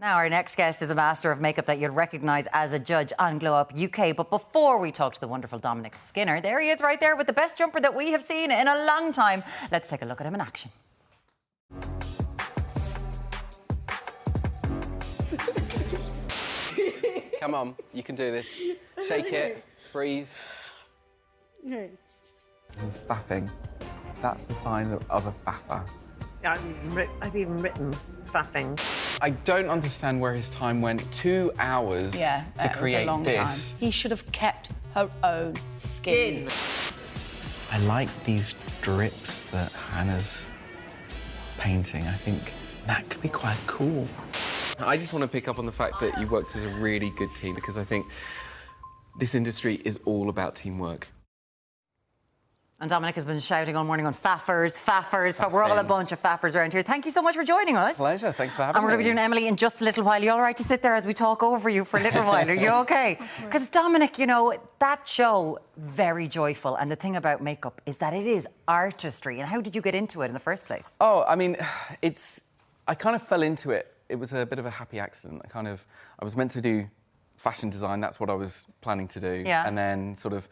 Now, our next guest is a master of makeup that you'll recognise as a judge on Glow Up UK. But before we talk to the wonderful Dominic Skinner, there he is right there with the best jumper that we have seen in a long time. Let's take a look at him in action. Come on, you can do this. Shake it, breathe. He's faffing. That's the sign of a faffer. I've even written faffing. I don't understand where his time went. 2 hours to create this. He should have kept her own skin. I like these drips that Hannah's painting. I think that could be quite cool. I just want to pick up on the fact that you worked as a really good team, because I think this industry is all about teamwork. And Dominic has been shouting all morning on faffers. We're all a bunch of faffers around here. Thank you so much for joining us. Pleasure, thanks for having me. And we're going to be doing Emily in just a little while. You all right to sit there as we talk over you for a little while? Are you OK? Because Dominic, you know, that show, very joyful. And the thing about makeup is that it is artistry. And how did you get into it in the first place? Oh, I mean, I kind of fell into it. It was a bit of a happy accident. I was meant to do fashion design. That's what I was planning to do. Yeah. And then sort of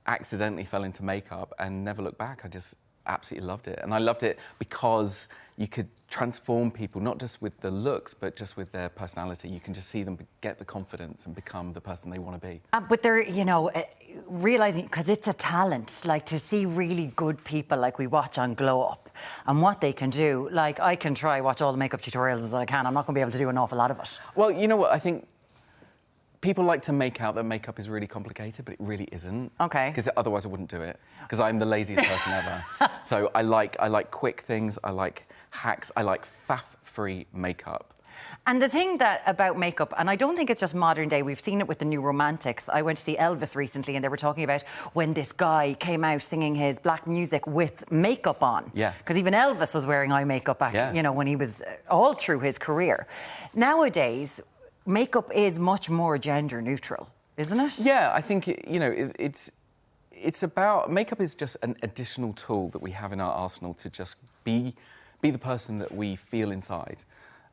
accidentally fell into makeup and never looked back. I just absolutely loved it. And I loved it because you could transform people, not just with the looks, but just with their personality. You can just see them get the confidence and become the person they want to be. But they're, you know, realising, because it's a talent, like to see really good people like we watch on Glow Up and what they can do. Like, I can watch all the makeup tutorials as I can. I'm not going to be able to do an awful lot of it. Well, you know what, I think people like to make out that makeup is really complicated, but it really isn't. OK. Because otherwise I wouldn't do it, because I'm the laziest person ever. So I like quick things, I like hacks, I like faff-free makeup. And the thing about makeup, and I don't think it's just modern day, we've seen it with the new romantics. I went to see Elvis recently and they were talking about when this guy came out singing his black music with makeup on. Yeah. Because even Elvis was wearing eye makeup back, you know, when he was all through his career. Nowadays, makeup is much more gender neutral, isn't it? Yeah, I think, it's about... Makeup is just an additional tool that we have in our arsenal to just be the person that we feel inside.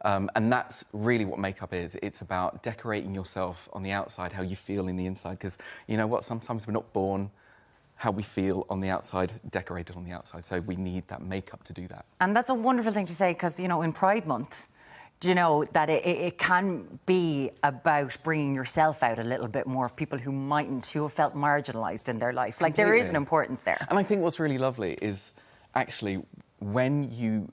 And that's really what makeup is. It's about decorating yourself on the outside, how you feel in the inside. Because, you know what, sometimes we're not born how we feel on the outside, decorated on the outside. So we need that makeup to do that. And that's a wonderful thing to say, because, you know, in Pride Month, do you know that it can be about bringing yourself out a little bit more of people who who have felt marginalised in their life. Like, there is an importance there. And I think what's really lovely is actually when you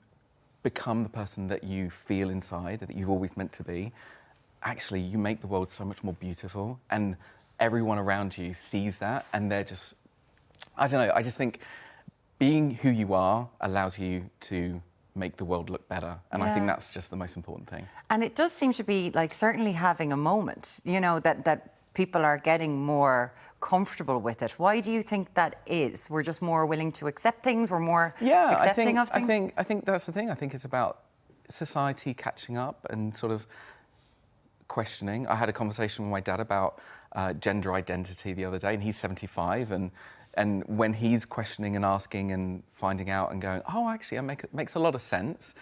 become the person that you feel inside, that you've always meant to be, actually you make the world so much more beautiful, and everyone around you sees that, and they're just... I don't know, I just think being who you are allows you to make the world look better, and I think that's just the most important thing. And it does seem to be, like, certainly having a moment, you know, that people are getting more comfortable with it. Why do you think that is? We're just more willing to accept things, we're more accepting of things? I think that's the thing. I think it's about society catching up and sort of questioning. I had a conversation with my dad about gender identity the other day, and he's 75, and when he's questioning and asking and finding out and going, oh, actually, it makes a lot of sense,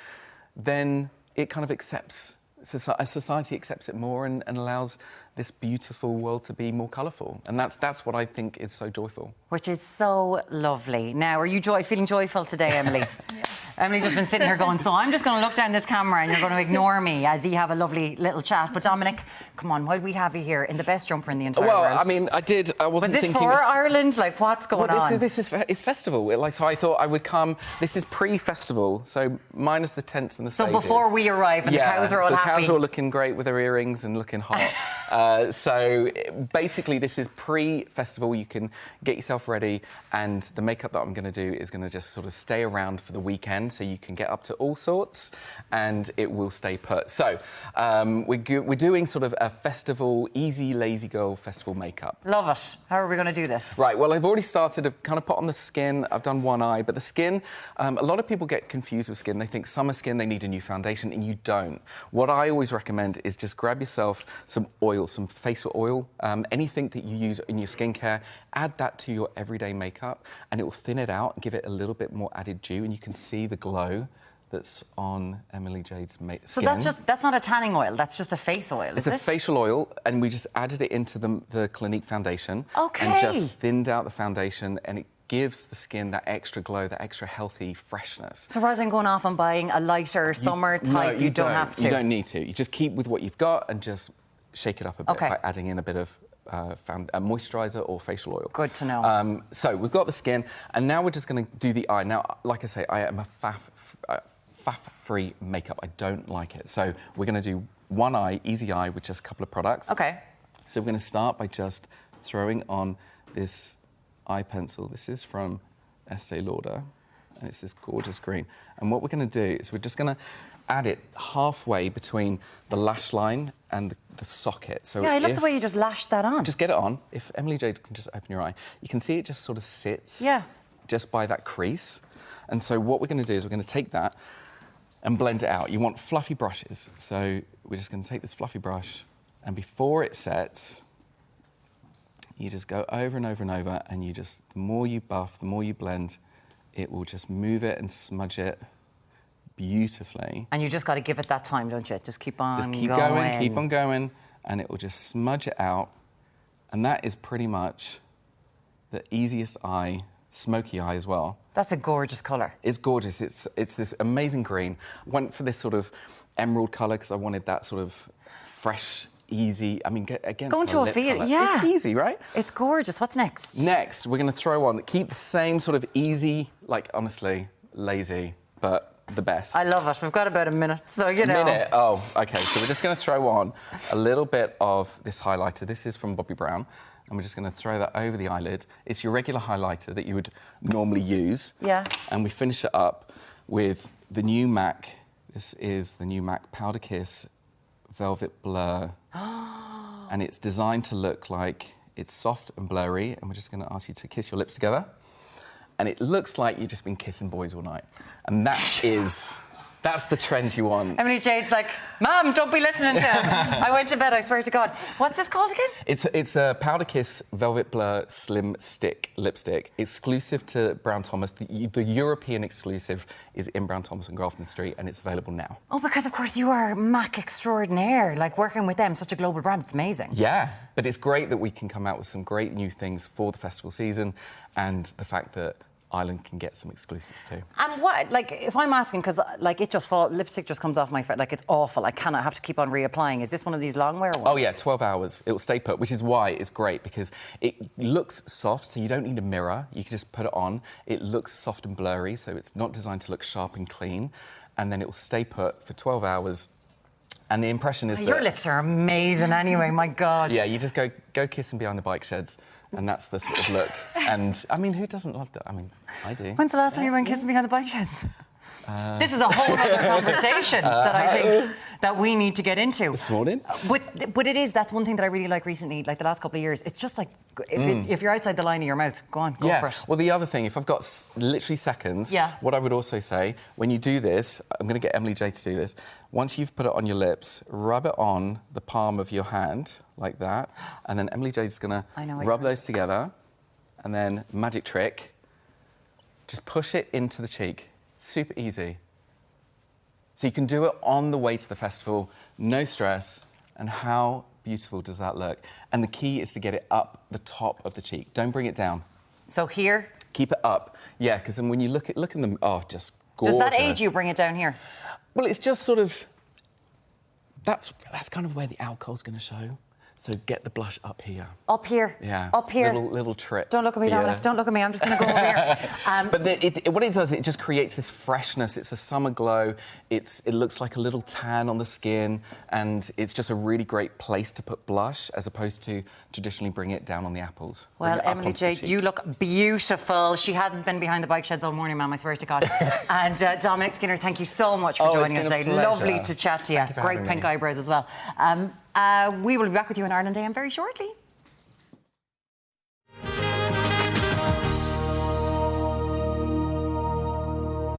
then it kind of accepts, society accepts it more and allows this beautiful world to be more colourful. And that's what I think is so joyful. Which is so lovely. Now, are you feeling joyful today, Emily? Yes. Emily's just been sitting here going, so I'm just going to look down this camera and you're going to ignore me as you have a lovely little chat. But Dominic, come on, why do we have you here in the best jumper in the entire world? Well, I mean, I wasn't thinking... Was this for Ireland? Like, what's going on? It's festival. Like, so I thought I would come... This is pre-festival, so minus the tents and the stages. So before we arrive and the cows are all happy. The cows are all looking great with their earrings and looking hot. So basically, this is pre-festival. You can get yourself ready, and the makeup that I'm going to do is going to just sort of stay around for the weekend, so you can get up to all sorts, and it will stay put. So we're doing sort of a festival, easy, lazy girl festival makeup. Love it. How are we going to do this? Right. Well, I've already started to kind of put on the skin. I've done one eye, but the skin. A lot of people get confused with skin. They think summer skin, they need a new foundation, and you don't. What I always recommend is just grab yourself some oil, some facial oil, anything that you use in your skincare, add that to your everyday makeup, and it will thin it out and give it a little bit more added dew, and you can see the glow that's on Emily Jade's skin. So that's not a tanning oil, that's just a face oil, is it? It's a facial oil, and we just added it into the Clinique foundation. Okay. And just thinned out the foundation, and it gives the skin that extra glow, that extra healthy freshness. So rather than going off and buying a lighter summer type, you don't have to? You don't need to. You just keep with what you've got and just shake it up a bit by adding in a bit of moisturiser or facial oil. Good to know. So we've got the skin, and now we're just going to do the eye. Now, like I say, I am a faff-free makeup. I don't like it. So we're going to do one eye, easy eye, with just a couple of products. OK. So we're going to start by just throwing on this eye pencil. This is from Estee Lauder, and it's this gorgeous green. And what we're going to do is we're just going to add it halfway between the lash line and the socket. So yeah, I love the way you just lashed that on. Just get it on. If Emily Jade can just open your eye, you can see it just sort of sits just by that crease. And so what we're going to do is we're going to take that and blend it out. You want fluffy brushes. So we're just going to take this fluffy brush, and before it sets, you just go over and over and over, and you just, the more you buff, the more you blend, it will just move it and smudge it beautifully. And you just got to give it that time, don't you? Just keep on Just keep going, keep on going, and it will just smudge it out. And that is pretty much the easiest eye, smoky eye as well. That's a gorgeous colour. It's gorgeous. It's this amazing green. I went for this sort of emerald colour because I wanted that sort of fresh, easy. I mean, again, going to a feel, It's easy, right? It's gorgeous. What's next? Next, we're going to throw on, keep the same sort of easy, like honestly, lazy, but the best. I love it. We've got about a minute, so you know. Minute? Oh, OK. So we're just going to throw on a little bit of this highlighter. This is from Bobbi Brown, and we're just going to throw that over the eyelid. It's your regular highlighter that you would normally use. Yeah. And we finish it up with the new MAC. This is the new MAC Powder Kiss Velvet Blur. And it's designed to look like it's soft and blurry, and we're just going to ask you to kiss your lips together. And it looks like you've just been kissing boys all night. And that's the trend you want. Emily Jade's like, Mum, don't be listening to him. I went to bed, I swear to God. What's this called again? It's a Powder Kiss Velvet Blur Slim Stick lipstick, exclusive to Brown Thomas. The European exclusive is in Brown Thomas on Grafton Street, and it's available now. Oh, because, of course, you are MAC extraordinaire. Like, working with them, such a global brand, it's amazing. Yeah, but it's great that we can come out with some great new things for the festival season, and the fact that Ireland can get some exclusives too. And what, like, if I'm asking, because, like, lipstick just comes off my face, like, it's awful. I cannot have to keep on reapplying. Is this one of these long wear ones? Oh, yeah, 12 hours. It'll stay put, which is why it's great, because it looks soft, so you don't need a mirror. You can just put it on. It looks soft and blurry, so it's not designed to look sharp and clean. And then it will stay put for 12 hours. And the impression is that... Your lips are amazing anyway, my God. Yeah, you just go kissing behind the bike sheds, and that's the sort of look. And, I mean, who doesn't love that? I mean, I do. When's the last time you went kissing behind the bike sheds? This is a whole other conversation that I think that we need to get into. This morning? But it is, that's one thing that I really like recently, like the last couple of years. It's just like, if you're outside the line of your mouth, go for it. Well, the other thing, if I've got literally seconds, what I would also say, when you do this, I'm going to get Emily J to do this, once you've put it on your lips, rub it on the palm of your hand, like that, and then Emily J's going to rub those together, and then, magic trick, just push it into the cheek. Super easy. So you can do it on the way to the festival, no stress, and how beautiful does that look? And the key is to get it up the top of the cheek. Don't bring it down. So here? Keep it up. Yeah, because then when you look at them, oh, just gorgeous. Does that aid you bring it down here? Well, it's just sort of... That's kind of where the alcohol's going to show. So get the blush up here. Up here? Yeah. Up here? Little trick. Don't look at me, Dominic. Don't look at me. I'm just going to go over here. But what it does, it just creates this freshness. It's a summer glow. It looks like a little tan on the skin, and it's just a really great place to put blush, as opposed to traditionally bring it down on the apples. Well, Emily J, you look beautiful. She hasn't been behind the bike sheds all morning, ma'am, I swear to God. And Dominic Skinner, thank you so much for joining us today. Lovely to chat to you. Great pink eyebrows as well. We will be back with you on Ireland AM very shortly.